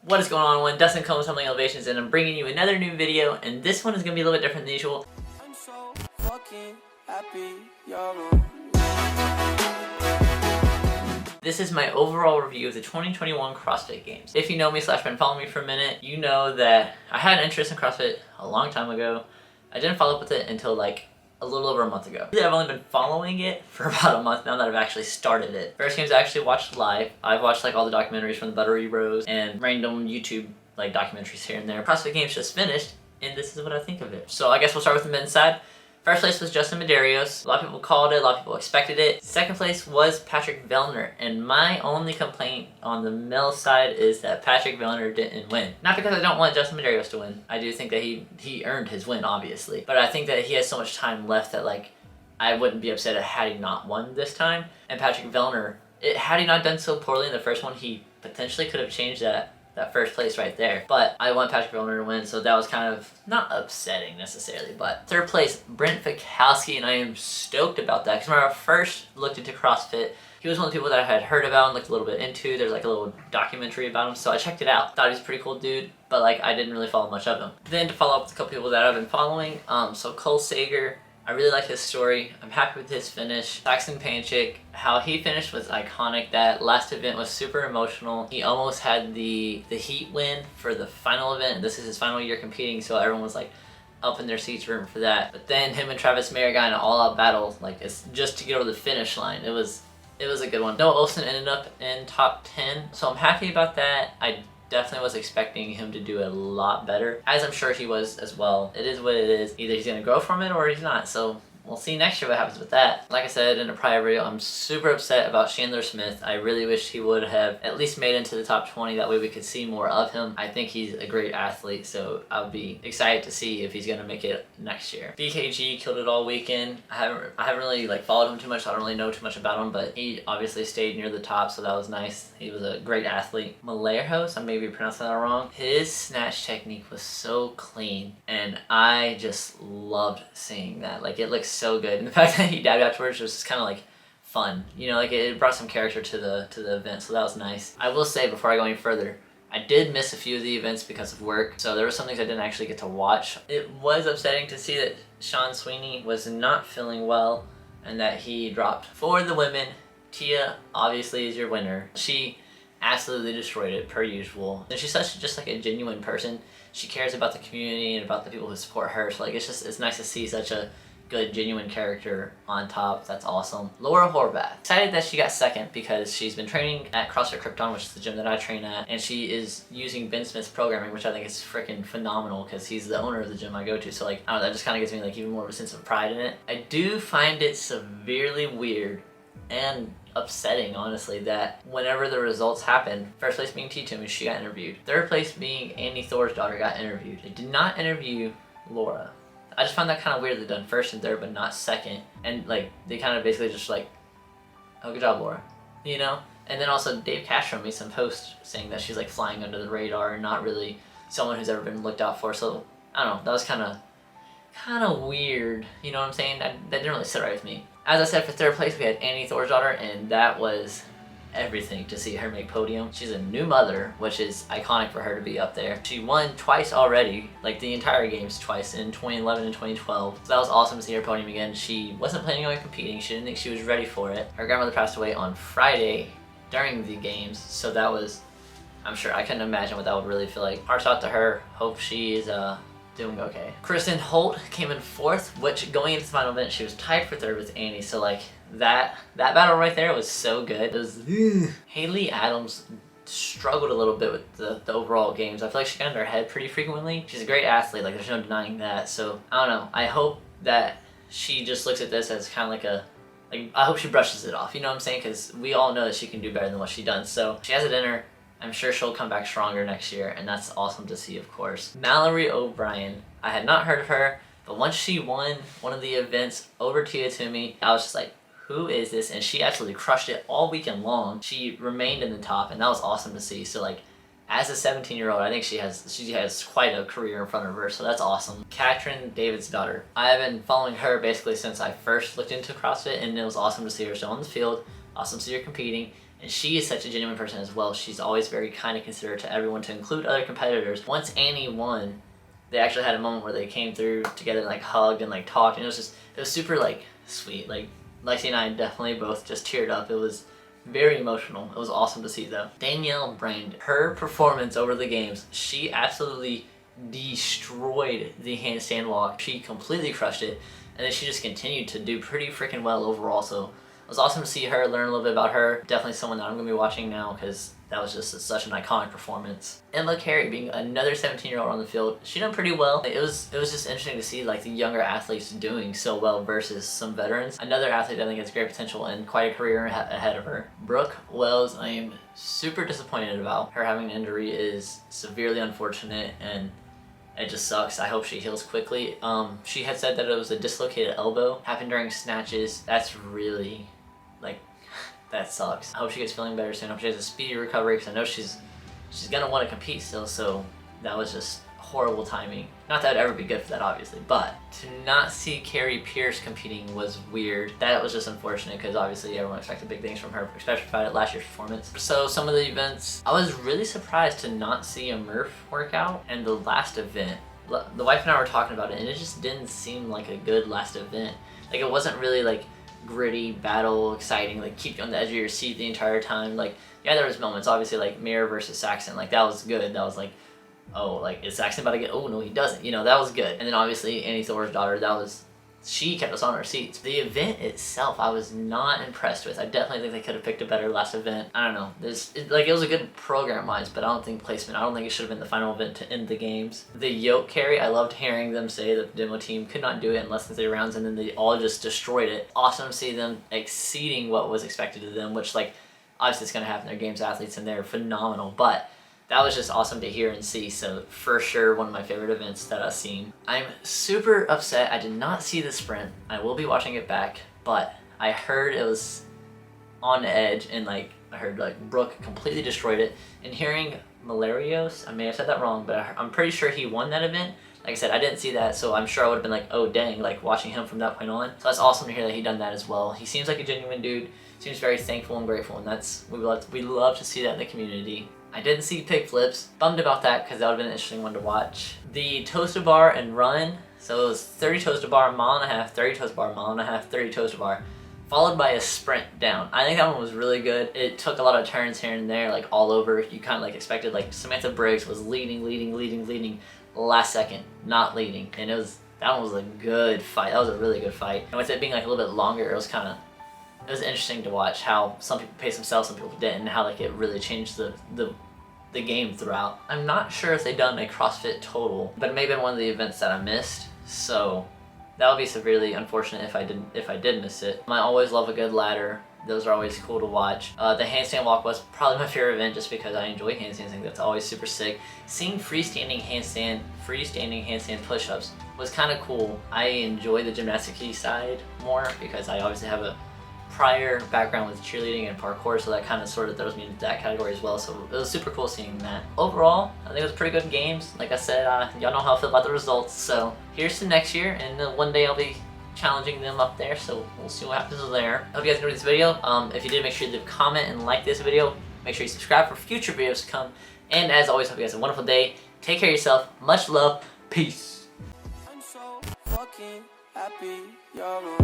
What is going on, everyone? Dustin Combs, Humbling Elevations, and I'm bringing you another new video, and this one is going to be a little bit different than usual. I'm so fucking happy you're This is my overall review of the 2021 CrossFit Games. If you know me / been following me for a minute, you know that I had an interest in CrossFit a long time ago. I didn't follow up with it until like a little over a month ago. I've only been following it for about a month now that I've actually started it. First games I actually watched live. I've watched like all the documentaries from the Buttery Bros and random YouTube like documentaries here and there. CrossFit Games just finished, and this is what I think of it. So I guess we'll start with the men's side. First place was Justin Medeiros. A lot of people called it, a lot of people expected it. Second place was Patrick Vellner, and my only complaint on the male side is that Patrick Vellner didn't win. Not because I don't want Justin Medeiros to win. I do think that he earned his win, obviously. But I think that he has so much time left that like I wouldn't be upset had he not won this time. And Patrick Vellner, had he not done so poorly in the first one, he potentially could have changed that first place right there. But I want Patrick Vellner to win, so that was kind of not upsetting necessarily. But third place, Brent Fikowski, and I am stoked about that because when I first looked into CrossFit, he was one of the people that I had heard about and looked a little bit into. There's like a little documentary about him, so I checked it out. Thought he was a pretty cool dude, but like I didn't really follow much of him. Then to follow up with a couple people that I've been following, so Cole Sager, I really like his story. I'm happy with his finish. Saxon Panchik, how he finished was iconic. That last event was super emotional. He almost had the heat win for the final event. This is his final year competing, so everyone was like up in their seats rooting for that. But then him and Travis Mayer got in an all-out battle, like it's just to get over the finish line. It was a good one. Noah Olsen ended up in top 10, so I'm happy about that. I definitely was expecting him to do a lot better, as I'm sure he was as well. It is what it is. Either he's going to grow from it or he's not, so we'll see next year what happens with that. Like I said in a prior video, I'm super upset about Chandler Smith. I really wish he would have at least made it into the top 20. That way we could see more of him. I think he's a great athlete, so I'll be excited to see if he's going to make it next year. BKG killed it all weekend. I haven't really like followed him too much, so I don't really know too much about him, but he obviously stayed near the top, so that was nice. He was a great athlete. Malerhos, I may be pronouncing that wrong. His snatch technique was so clean, and I just loved seeing that. Like, it looks so good, and the fact that he dabbed afterwards was just kind of like fun, you know, like it brought some character to the event, so that was nice. I will say before I go any further, I did miss a few of the events because of work, so there were some things I didn't actually get to watch. It was upsetting to see that Sean Sweeney was not feeling well and that he dropped. For the women, Tia obviously is your winner. She absolutely destroyed it per usual, and she's such just like a genuine person. She cares about the community and about the people who support her, so like it's nice to see such a good, genuine character on top. That's awesome. Laura Horvath. Excited that she got second because she's been training at CrossFit Krypton, which is the gym that I train at, and she is using Ben Smith's programming, which I think is freaking phenomenal because he's the owner of the gym I go to. So like, I don't know, that just kind of gives me like even more of a sense of pride in it. I do find it severely weird and upsetting, honestly, that whenever the results happen, first place being T-Toomey, she got interviewed. Third place being Andy Thor's daughter got interviewed. They did not interview Laura. I just found that kind of weird. They've done first and third, but not second. And like, they kind of basically just like, oh, good job, Laura, you know? And then also Dave Castro made some post saying that she's like flying under the radar and not really someone who's ever been looked out for. So I don't know, that was kind of weird, you know what I'm saying? That didn't really sit right with me. As I said, for third place, we had Annie Thor's daughter, and that was everything to see her make podium. She's a new mother, which is iconic for her to be up there. She won twice already, like the entire games twice, in 2011 and 2012. So that was awesome to see her podium again. She wasn't planning on competing. She didn't think she was ready for it. Her grandmother passed away on Friday during the games, so that was, I'm sure, I couldn't imagine what that would really feel like. Hearts out to her. Hope she is doing okay. Kristen Holt came in fourth, which going into the final event, she was tied for third with Annie, so like that battle right there was so good. It was Haley Adams struggled a little bit with the overall games. I feel like she got in her head pretty frequently. She's a great athlete, like there's no denying that. So I don't know, I hope that she just looks at this as kind of like I hope she brushes it off, you know what I'm saying? Because we all know that she can do better than what she done. So she has it in her. I'm sure she'll come back stronger next year, and that's awesome to see, of course. Mallory O'Brien. I had not heard of her, but once she won one of the events over Tia Toomey, I was just like, who is this? And she absolutely crushed it all weekend long. She remained in the top, and that was awesome to see. So like, as a 17-year-old, I think she has quite a career in front of her, so that's awesome. Katrin David's daughter. I have been following her basically since I first looked into CrossFit, and it was awesome to see her still on the field, awesome to see her competing, And she is such a genuine person as well. She's always very kind and considerate to everyone, to include other competitors. Once Annie won, they actually had a moment where they came through together and like hugged and like talked, and it was super like sweet. Like Lexi and I definitely both just teared up. It was very emotional. It was awesome to see though. Danielle Brand, her performance over the games, she absolutely destroyed the handstand walk. She completely crushed it, and then she just continued to do pretty freaking well overall. So it was awesome to see her, learn a little bit about her. Definitely someone that I'm going to be watching now, because that was just such an iconic performance. And Yoke Carry, being another 17-year-old on the field, she done pretty well. It was just interesting to see like the younger athletes doing so well versus some veterans. Another athlete I think has great potential and quite a career ahead of her. Brooke Wells, I am super disappointed about. Her having an injury is severely unfortunate, and it just sucks. I hope she heals quickly. She had said that it was a dislocated elbow, happened during snatches. That's really, like, that sucks. I hope she gets feeling better soon. I hope she has a speedy recovery, because I know she's gonna want to compete still, so that was just horrible timing. Not that it'd ever be good for that, obviously, but to not see Carrie Pierce competing was weird. That was just unfortunate, because obviously everyone expected big things from her, especially about last year's performance. So some of the events, I was really surprised to not see a Murph workout, and the last event, the wife and I were talking about it, and it just didn't seem like a good last event. Like, it wasn't really like gritty, battle, exciting, like keep you on the edge of your seat the entire time. Like, yeah, there was moments, obviously, like Mirror versus Saxon, like that was good. That was like, oh, like, is Saxon about to get, oh no he doesn't, you know, that was good. And then obviously Annie Thor's daughter, she kept us on our seats. The event itself, I was not impressed with. I definitely think they could have picked a better last event. I don't know. It was a good program-wise, but I don't think placement. I don't think it should have been the final event to end the games. The Yoke Carry, I loved hearing them say that the demo team could not do it in less than 3 rounds, and then they all just destroyed it. Awesome to see them exceeding what was expected of them, which, like, obviously it's going to happen. They're games athletes, and they're phenomenal, but that was just awesome to hear and see. So for sure, one of my favorite events that I've seen. I'm super upset I did not see the sprint. I will be watching it back, but I heard it was on edge, and like I heard like Brooke completely destroyed it. And hearing Malarios, I may have said that wrong, but I'm pretty sure he won that event. Like I said, I didn't see that, so I'm sure I would have been like, oh dang, like watching him from that point on. So that's awesome to hear that he done that as well. He seems like a genuine dude, seems very thankful and grateful, and that's, we love to see that in the community. I didn't see pig flips. Bummed about that, because that would have been an interesting one to watch. The toes to bar and run. So it was 30 toes to bar, mile and a half, 30 toes to bar, mile and a half, 30 toes to bar, followed by a sprint down. I think that one was really good. It took a lot of turns here and there, like all over. You kind of like expected, like Samantha Briggs was leading, last second, not leading. And that one was a good fight. That was a really good fight. And with it being like a little bit longer, it was interesting to watch how some people paced themselves, some people didn't, and how like it really changed the game throughout. I'm not sure if they've done a CrossFit total, but it may have been one of the events that I missed, so that would be severely unfortunate if I did miss it. I always love a good ladder. Those are always cool to watch. The handstand walk was probably my favorite event, just because I enjoy handstands. I think that's always super sick. Seeing freestanding handstand push-ups was kind of cool. I enjoy the gymnastics-y side more, because I obviously have a prior background with cheerleading and parkour, so that kind of sort of throws me into that category as well. So it was super cool seeing that. Overall, I think it was pretty good games. Like I said, y'all know how I feel about the results. So here's to next year, and one day I'll be challenging them up there, so we'll see what happens there. I hope you guys enjoyed this video. If you did, make sure you leave a comment and like this video. Make sure you subscribe for future videos to come. And as always, hope you guys have a wonderful day. Take care of yourself. Much love. Peace. I'm so fucking happy you're